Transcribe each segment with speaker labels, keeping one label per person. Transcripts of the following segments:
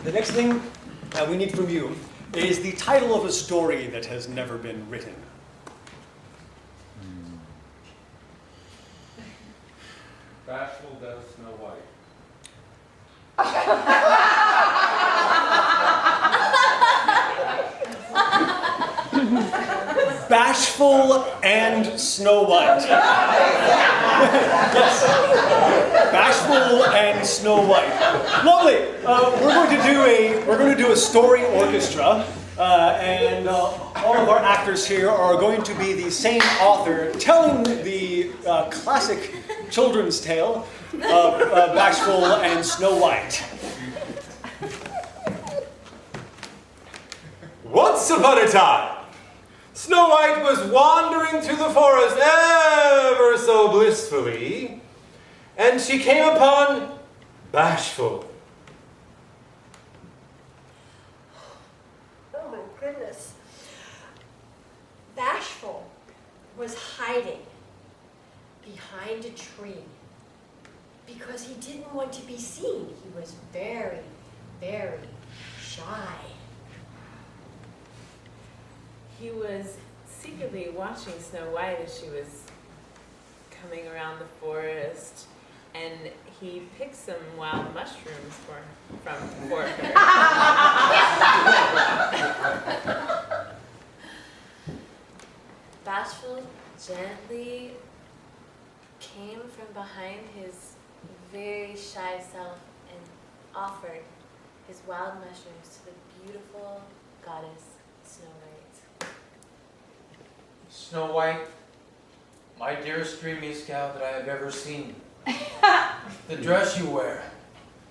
Speaker 1: The next thing we need from you is the title of a story that has never been written.
Speaker 2: Bashful does Snow White.
Speaker 1: Bashful and Snow White. Yes. Bashful and Snow White. Lovely. We're going to do a story orchestra, and all of our actors here are going to be the same author telling the classic children's tale of Bashful and Snow White.
Speaker 2: Once upon a time, Snow White was wandering through the forest ever so blissfully, and she came upon Bashful.
Speaker 3: Oh my goodness. Bashful was hiding behind a tree because he didn't want to be seen. He was very, very shy.
Speaker 4: He was secretly watching Snow White as she was coming around the forest, and he picked some wild mushrooms for her. Bashful gently came from behind his very shy self and offered his wild mushrooms to the beautiful goddess Snow White.
Speaker 5: Snow White, my dearest dreamiest gal that I have ever seen. The dress you wear,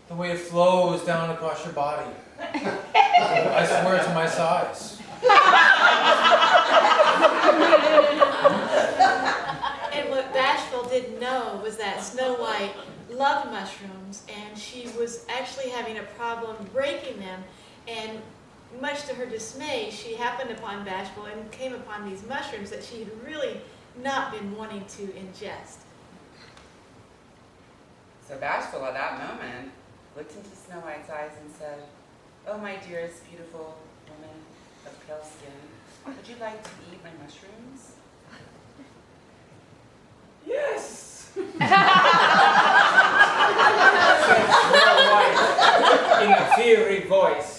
Speaker 5: the way it flows down across your body. I swear to my size.
Speaker 6: And what Bashful didn't know was that Snow White loved mushrooms, and she was actually having a problem breaking them, and much to her dismay, she happened upon Bashful and came upon these mushrooms that she had really not been wanting to ingest.
Speaker 7: So Bashful at that moment looked into Snow White's eyes and said, "Oh, my dearest beautiful woman of pale skin, would you like to eat my mushrooms?"
Speaker 5: Yes! Said Snow White in a fiery voice.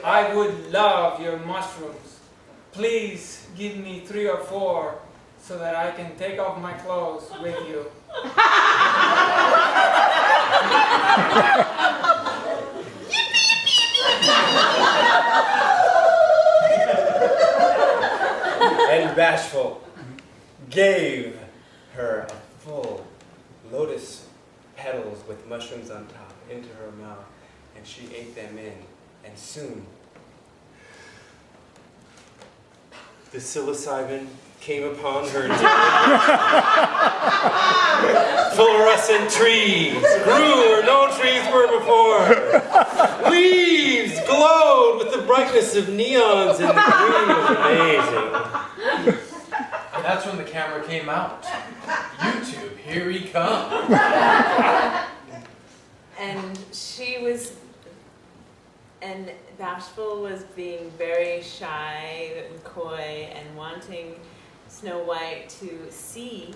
Speaker 5: I would love your mushrooms. Please give me 3 or 4 so that I can take off my clothes with you.
Speaker 2: And Bashful gave her a full lotus petals with mushrooms on top into her mouth, and she ate them in, and soon the psilocybin came upon her fluorescent trees grew where no trees were before. Leaves glowed with the brightness of neons, and the green was amazing.
Speaker 5: And that's when the camera came out. YouTube, here he comes.
Speaker 4: And Bashful was being very shy and coy and wanting Snow White to see.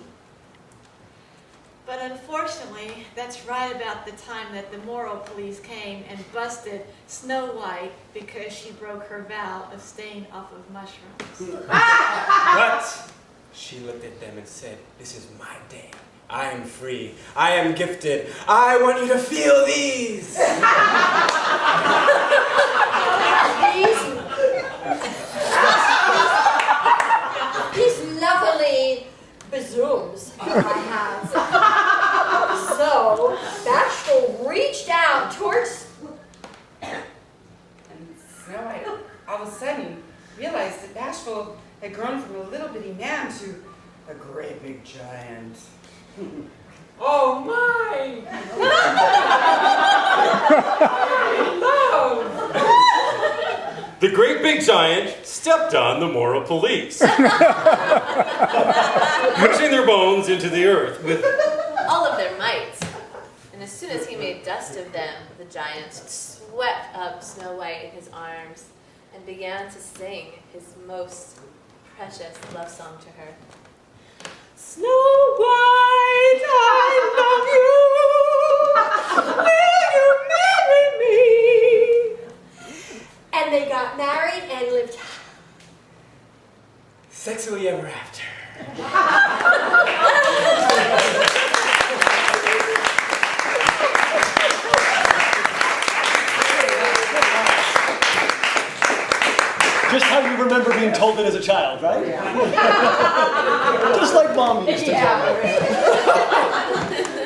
Speaker 6: But unfortunately, that's right about the time that the moral police came and busted Snow White because she broke her vow of staying off of mushrooms.
Speaker 2: But she looked at them and said, "This is my day. I am free. I am gifted. I want you to feel these."
Speaker 3: These lovely bazooms I have. So Bashful reached out towards,
Speaker 7: And Snow White all of a sudden realized that Bashful had grown from a little bitty man to a great big giant.
Speaker 5: Oh my! Love!
Speaker 2: The great big giant stepped on the moral police, pushing their bones into the earth with
Speaker 4: All of their might. And as soon as he made dust of them, the giant swept up Snow White in his arms and began to sing his most precious love song to her. Snow White, I love you. Will you marry me?
Speaker 3: And they got married and lived
Speaker 2: Sexily ever after.
Speaker 1: Just how you remember being told it as a child, right? Just like Mom used to tell me.